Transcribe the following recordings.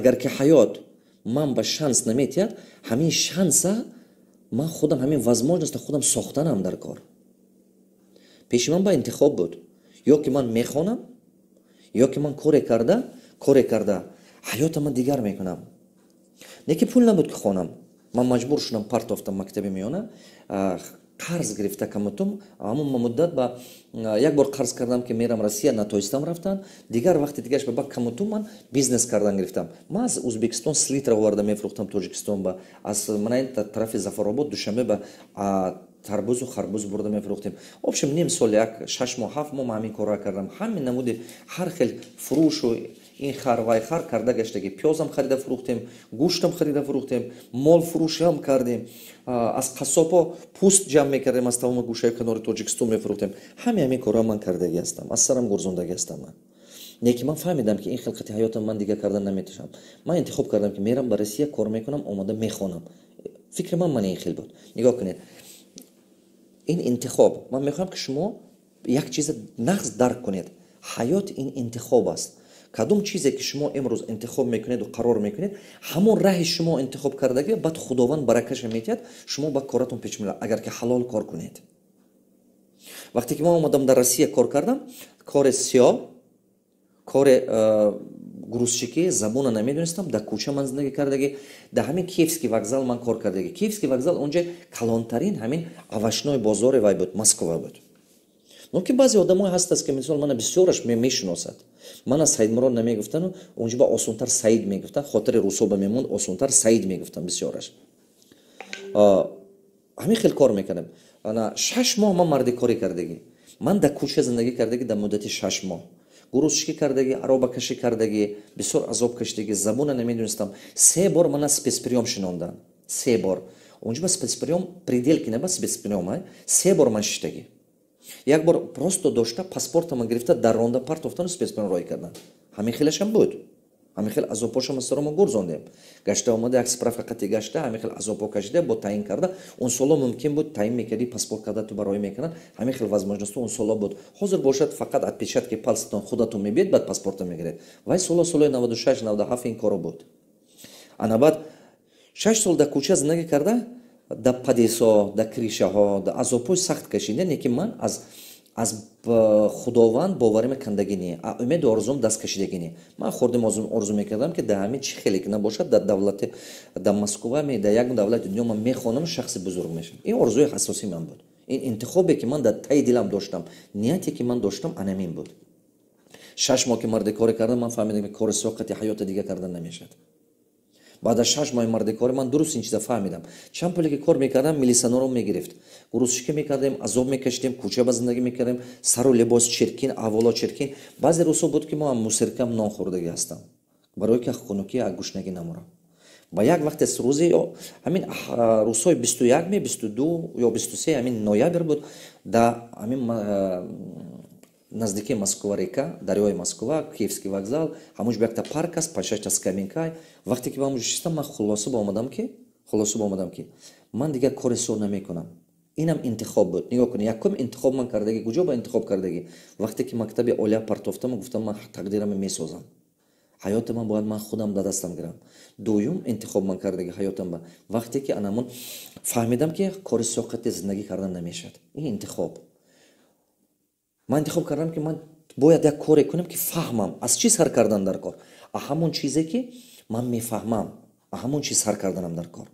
агар ки ҳаёт ман ба шанс наметиҳад, ҳамин шанса ман худам ҳамин возможности худам сохтанам дар кор. пеши ман ба интихоб буд, ё ки ман мехонам, ё ки ман коре карда ҳаёта ман дигар мекунам. Не ки пул набуд ки хонам, ман маҷбур шудам партофтам мактаби миёна, қарз гирифта камутум, ҳамун муддат ба як бор қарз кардам ки мерам Россия, натоистам рафтан, дигар вақти дигаш ба камутум ман бизнес кардан гирифтам. Ман аз Узбекистон слитра оварда мефурӯхтам Тоҷикистон, ба аз манаин тарафи Зафаробод Душанбе ба тарбузу харбуз бурда мефурӯхтем. В общем ним сол, як 6 моҳ 7 моҳ ҳамин корро кардам. Ҳамин намуди ҳар хел фурӯшу ин хар вай хар карда гаштаги, пёзам харида фурӯхтем, гӯштам харида фурӯхтем, мол фурӯшам кардем, аз қассопо пӯст ҷамъ мекардем, аз тамоми гӯшаи канори Тоҷикистон мефурӯхтем. Ҳамин корро ман кардаги ҳастам, аз сарам гурзондаги ҳастам ман. Неки ман фаҳмидам ки ин хилқати ҳаётам ман дига кардан наметавонам. Ман интихоб кардам ки мерам ба Россия кор мекунам, омада мехонам. Фикри ман ин хел буд. Нигоҳ кунед, ин интихоб, ман мехоҳам ки шумо як чиза нағз дарк кунед. ҳаёт ин интихоб аст. кадом чизе ки шумо имрӯз интихоб мекунеду қарор мекунед, ҳамон раҳи шумо интихоб кардаги баъд худованд баракаша метиҳад, шумо ба коратон пеш меравад, агар ки ҳалол кор кунед. вақте ки ман омадам дар Россия кор кардам, кори сиёҳ, кори грузчикӣ, забона намедонистам, дар кӯча ман зиндагӣ кардаги, дар ҳамин Киевский вокзал ман кор кардаги. Киевский вокзал онҷа калонтарин ҳамин авашной бозори вай буд, Москва буд. Но ки баъзе одамои ҳастаст ки мисол мана бисёраш мешиносад. Мана Саидмурод намегуфтану онҷа ба осонтар Саид мегуфтан, хотири русоба мемонд, осонтар Саид мегуфтан бисёраш. ҳамин хел кор мекардам. 6 моҳ ман мардикорӣ кардаги. Ман дар кӯча зиндагӣ кардаги дар муддати 6 моҳ. грузчикӣ кардаги, аробакашӣ кардаги, бисёр азоб кашидаги, забона намедонистам. 3 бор мана спецприём шинондан. 3 бор. Онҷа ба спецприём пределки не ба спецприём, 3 бор ман шиштаги. Як бор просто дошта паспортама гирифта дар ронда партофтану спецприём роӣ кардан. ҳамин хелашам буд. ҳамин хел азобҳошам аз сарома гурзондем. Гашта омада як справка қати гашта, ҳамин хел азобҳо кашида, бо таъин карда. Он соло мумкин буд таъин мекарди паспорт кардату бароӣ мекардан. ҳамин хел возможносту он соло буд. ҳозир бошад фақат отпечатки палсатон худатон мебиед, баъд паспорта мегиред. Вай солои 96 97 ин коро буд. ана баъд 6 сол дар кӯча зиндагӣ карда, дар падесо, дар кришаҳо, дар азобҳои сахт кашида, неки ман аз худованд боварӣ мекардагӣ не, умеду орзум даст кашидагӣ не. Ман хурдим орзу мекардам ки дар ҳамин чӣ хеле ки набошад, дар давлати дар Москва, дар як давлати дунё ман мехонам, шахси бузург мешавам. Ин орзуи асосӣ ман буд. Ин интихобе ки ман дар таи дилам доштам, нияте ки ман доштам анамин буд. 6 моҳ ки мардикорӣ кардам, ман фаҳмидам ки кори соқати ҳаёта дига кардан намешавад. баъд аз 6 моҳи мардикорӣ ман дуруст ин чиза фаҳмидам. чанд пуле ки кор мекардам, милисионером мегирифт. грузчикӣ мекардем, азоб мекашидем, кӯча ба зиндагӣ мекардем, сару либос чиркин, аввало чиркин. баъзе рӯзҳо буд ки мо мусиркам нон хӯрдагӣ ҳастам, барои ки хунукӣ гӯшнагӣ намурам. ба як вақте аз рӯзи ҳамин рӯзҳои 21 22 ё 23 ҳамин ноябр буд, дар ҳамин наздикии Москва река, дарёи Москва, Киевский вокзал, ҳамунҷо якта парк аст, 5-6 скамейка. вақте ки ба ҳамунҷо шистам, ман хулоса ба омадам ки ман дигар кори со намекунам. инам интихоб буд. нигоҳ кунед, якум интихоб ман кардаги, куҷо ба интихоб кардаги? вақте ки мактаби олия партофтам, гуфтам ман тақдирам месозам. ҳаёти ман бояд ман худам ба дастам гирам. дуюм интихоб ман кардаги ҳаётам ба вақте ки анамон фаҳмидам ки кори соқати зиндагӣ кардан намешавад. ин интихоб. ман интихоб кардам ки ман бояд як коре кунам ки фаҳмам аз чӣ сар кардан дар кор. ҳамон чизе ки ман мефаҳмам, ҳамон чиз сар карданам дар кор.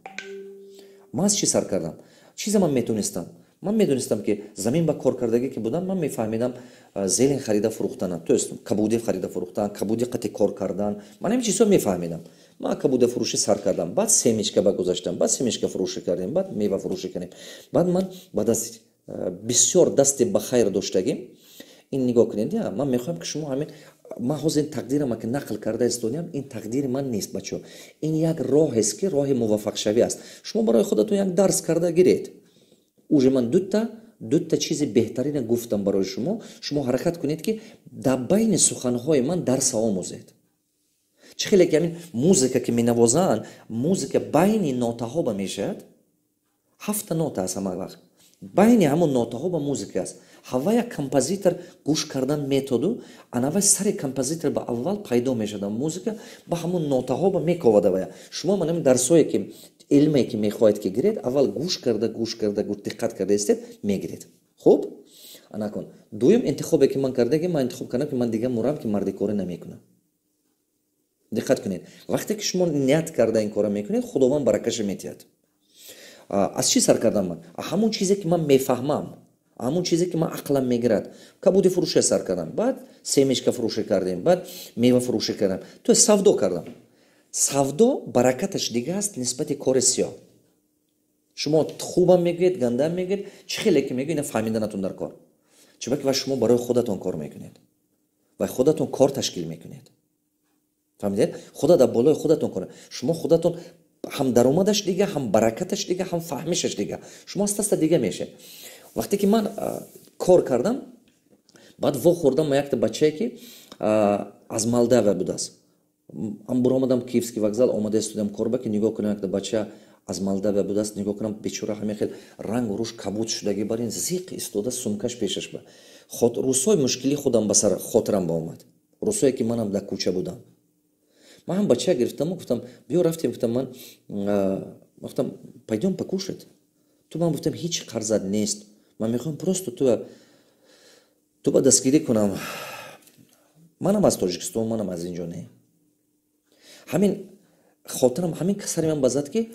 ман аз чӣ сар кардам? чизе ман метонистам. ман медонистам ки замин ба кор кардагӣ ки будам, ман мефаҳмидам зелен харида фурӯхтана, то есть кабуди харида фурӯхтан, кабуди қати кор кардан. ман ҳамин чизҳо мефаҳмидам. ман кабуда фурӯшӣ сар кардам, баъд семечка ба гузаштам, баъд семечка фурӯшӣ кардем, баъд мева фурӯшӣ кардем. баъд ман баъд аз бисёр дасти ба хайр доштагӣ, ин нигоҳ кунед, ман мехоҳам ки шумо ҳамин ман ҳозир тақдирама ки нақл карда истодиам, ин тақдири ман нест бачаҳо. ин як роҳест ки роҳи муваффақшавӣ аст. шумо барои худатон як дарс карда гиред. уже ман дутта чизи беҳтарина гуфтам барои шумо. шумо ҳаракат кунед ки дар байни суханҳои ман дарса омӯзед. чӣ хеле ки ҳамин музика ки менавозанд, музика байни нотаҳо ба мешавад. 7 нота аст ҳама вақт. байни ҳамон нотаҳо ба музика аст. ҳава як композитор гӯш кардан методу анавай сари композитор ба аввал пайдо мешуда музика ба ҳамон нотаҳо ба мековадавая. шумо манами дарсое ки илме ки мехоҳед ки гиред аввал гӯш карда диққат карда истед мегиред. хуб анакун дуюм интихобе ки ман кардаги ман интихоб кардам ки ман дига мурам ки мардикорӣ намекунам. диққат кунед вақте ки шумо ният карда ин кора мекунед худованд баракаша метиҳад. аз чӣ сар кардам ман? ҳамон чизе ки ман мефаҳмам, ҳамон чизе ки ман ақлам мегирад. кабуди фурӯше сар кардам, баъд семечка фурӯшӣ кардем, баъд мева фурӯшӣ кардам, то савдо кардам. савдо баракаташ дига аст нисбати кори сиёҳ. шумо хубам мегӯед, гандам мегӯед, чӣ хеле ки мегӯед ина фаҳмиданатон дар кор. чунки ва шумо барои худатон кор мекунед ва худатон кор ташкил мекунед. фаҳмидед? худа дар болои худатон кор. шумо худатон ҳам даромадаш дига, ҳам баракаташ дига, ҳам фаҳмишаш дига. шумо аста дига мешед. вақте ки ман кор кардам, баъд вохӯрдам ма якта бачае ки аз Молдавия будааст. буромадам Киевский вокзал омада истодам корба ки нигоҳ кунам якта бача аз Молдавия будааст, нигоҳ кунам бечора ҳамин хел рангу рӯш кабуд шудаги барин зиқ истода сумкаш пешаш ба. рӯзҳои мушкили худам ба сар хотирам ба омад. рӯзҳое ки манам дар кӯча будам. ман ҳам бача гирифтаму гуфтам биё рафтем, гуфтам ман гуфтам пойдем покушать. ту ман гуфтам ҳеҷ қарзат нест. ман мехоҳам просто ту ба дастгирӣ кунам. манам аз Тоҷикистон, манам аз инҷо не. ҳамин хотирам ҳамин сари ман ба зад ки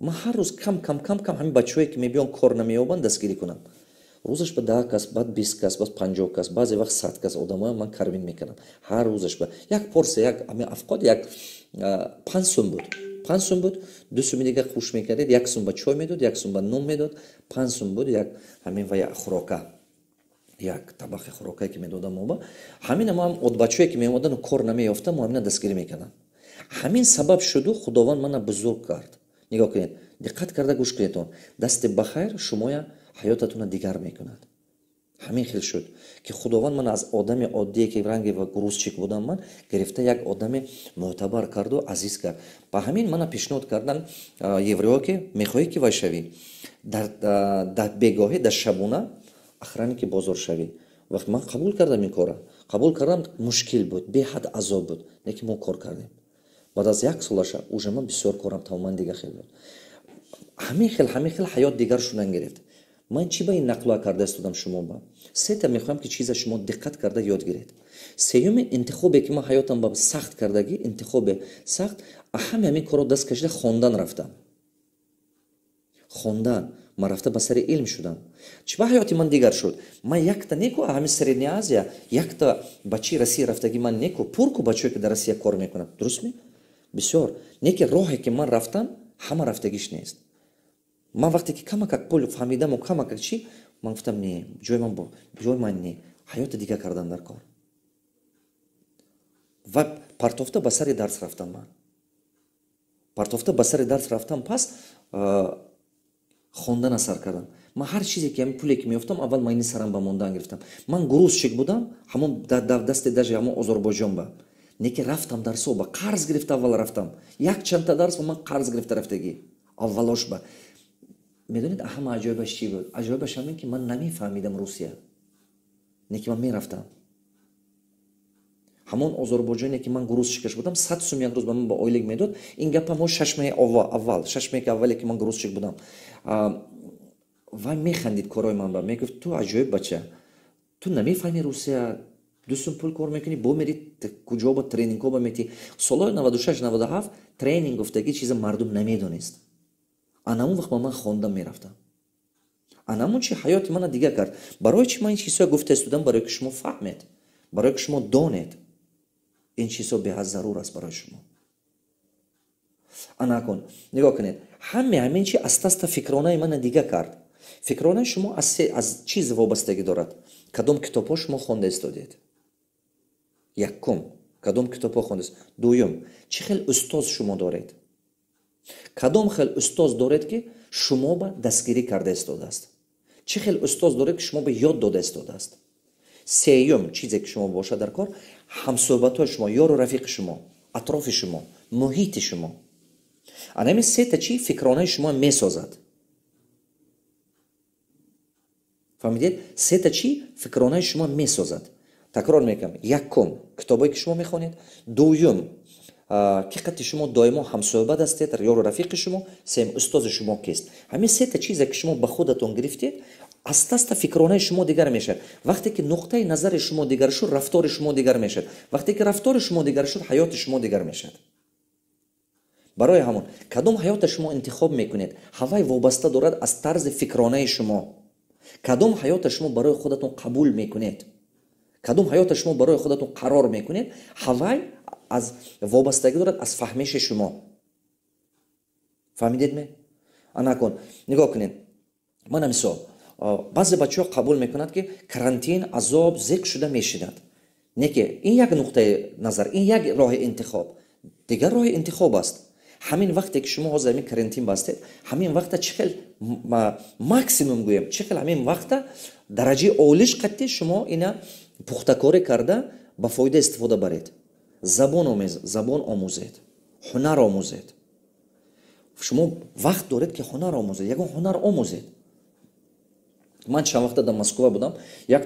ман ҳар рӯз кам ҳамин бачаҳое ки мебиён кор намеёбанд дастгирӣ кунам. рӯзаш ба 10 кас, баъд 20 кас, баъд 50 кас, баъзе вақт 100 кас одамоям ман карвин мекардам. ҳар рӯзаш ба як порсия, як афқот, як 5 сум буд. 5 сум буд, 2 суми дига хуш мекардед, 1 сум ба чой медод, 1 сум ба нон медод, 5 сум буд, як ҳамин ва як хӯрока. як табақи хӯрокае ки медодам оба. ҳамина ман од бачае ки меомадану кор намеёфтам, ҳамина дастгирӣ мекардам. ҳамин сабаб шуду худованд мана бузург кард. нигоҳ кунед, диққат карда гӯш кунедтон. дасти бахайр шумоя ҳаётатона дигар мекунад. ҳамин хел шуд ки худованд мана аз одами оддие ки ранге ва грузчик будам ман гирифта як одами мӯътабар карду азиз кард. ба ҳамин мана пешниҳод кардан евреё ки мехоҳӣ ки вай шавӣ дар бегоҳӣ дар шабона ахрани ки бозор шавӣ. вақт ман қабул кардам ин кора, қабул кардам, мушкил буд, беҳад азоб буд, лекин мо кор кардем. баъд аз 1 солаша уже ман бисёр корам тамоман дига хел буд. ҳамин хел ҳаёт дигар шудан гирифт. ман чӣ ба ин нақла карда истодам шумо ба сета мехоҳам ки чиза шумо диққат карда ёд гиред. сеюми интихобе ки ман ҳаётам ба сахт кардаги интихобе сахт ҳами ҳамин корро даст кашида хондан рафтам. хондан ман рафта ба сари илм шудам. чӣ ба ҳаёти ман дигар шуд? ман якта неку ҳамин Средняя Азия якта бачи Россия рафтаги ман неку пурку бачое ки дар Россия кор мекунад. дурустми? бисёр неки роҳе ки ман рафтам ҳама рафтагиш нест. ман вақте ки камакак пул фаҳмидаму камакак чӣ ман гуфтам не ҷои ман не ҳаёти дига кардам дар кор. ва партофта ба сари дарс рафтам. ман партофта ба сари дарс рафтам. пас хондан асар кардам. ман ҳар чизе ки ҳамин пуле ки меёфтам аввал майни сарам ба мондан гирифтам. ман грузчик будам ҳамон дасти дажи ҳамон Озарбойҷон ба неки рафтам дарсо ба қарз гирифта аввал рафтам. як чанда дарс ба ман қарз гирифта рафтагӣ аввалош ба. медонед ҳама аҷоибаш чӣ буд? аҷоибаш ҳамин ки ман намефаҳмидам Русия. неки ман мерафтам ҳамон Озарбойҷоне ки ман грузчикаш будам 100 сум як рӯз ба ман ба ойлик медод. ин гапа мо 6 моҳи аввал 6 моҳи аввале ки ман грузчик будам. вай механдид корои ман ба мегуфт ту аҷоиб бача, ту намефаҳми Русия, 2 сум пул кор мекунӣ, бо мери куҷо ба тренингҳо ба метӣ. солҳои 96-97 тренинг гуфтаги чиза мардум намедонист. анамун вақт ба ман хондам мерафтам. анамун чи ҳаёти мана дига кард. барои чи ман ин чизҳо гуфта истодам? барои ки шумо фаҳмед, барои ки шумо донед ин чизҳо беҳад зарур аст барои шумо. анакун нигоҳ кунед, ҳамин чи аста фикронаи мана дига кард. фикронаи шумо аз чиз вобастагӣ дорад? кадом китобҳо шумо хонда истодед? якум кадом китобҳо хондааст? дуюм чӣ хел устоз шумо доред? кадом хел устоз доред ки шумо ба дастгирӣ карда истодааст? чӣ хел устоз доред ки шумо ба ёд дода истодааст? сеюм чизе ки шумо бошад дар кор ҳамсӯҳбатҳои шумо, ёру рафиқи шумо, атрофи шумо, муҳити шумо. ана ҳамин сета чӣ фикронаи шумо месозад. фаҳмидед? Сета чӣ фикронаи шумо месозад. такрор мекунам. Якум китобое ки шумо мехонед. Дуюм ки қати шумо доимо ҳамсӯҳбат ҳастед, ёру рафиқи шумо. Сеюм устози шумо кист. ҳамин сета чизе ки шумо ба худатон гирифтед, аста-аста фикронаи шумо дигар мешавад. вақте ки нуқтаи назари шумо дигар шуд, рафтори шумо дигар мешавад. вақте ки рафтори шумо дигар шуд, ҳаёти шумо дигар мешавад. барои ҳамон кадом ҳаёта шумо интихоб мекунед, ҳавай вобаста дорад аз тарзи фикронаи шумо. кадом ҳаёта шумо барои худатон қабул мекунед, кадом ҳаёта шумо барои худатон қарор мекунед, ҳавай аз вобастагӣ дорад аз фаҳмиши шумо. фаҳмидедме? анакун нигоҳ кунед. мана мисол баъзе бачаҳо қабул мекунад ки карантин азоб зиқ шуда мешинад. не ки ин як нуқтаи назар, ин як роҳи интихоб, дигар роҳи интихоб аст. ҳамин вақте ки шумо ҳозир ҳамин карантин бастед, ҳамин вақта чӣ хел максимум гӯем, чӣ хел ҳамин вақта дараҷаи олиш қатти шумо ина пухтакорӣ карда ба фоида истифода баред. забон омӯзед, ҳунар омӯзед. шумо вақт доред ки ҳунар омӯзед, ягон ҳунар омӯзед. ман чанд вақта дар Москва будам, як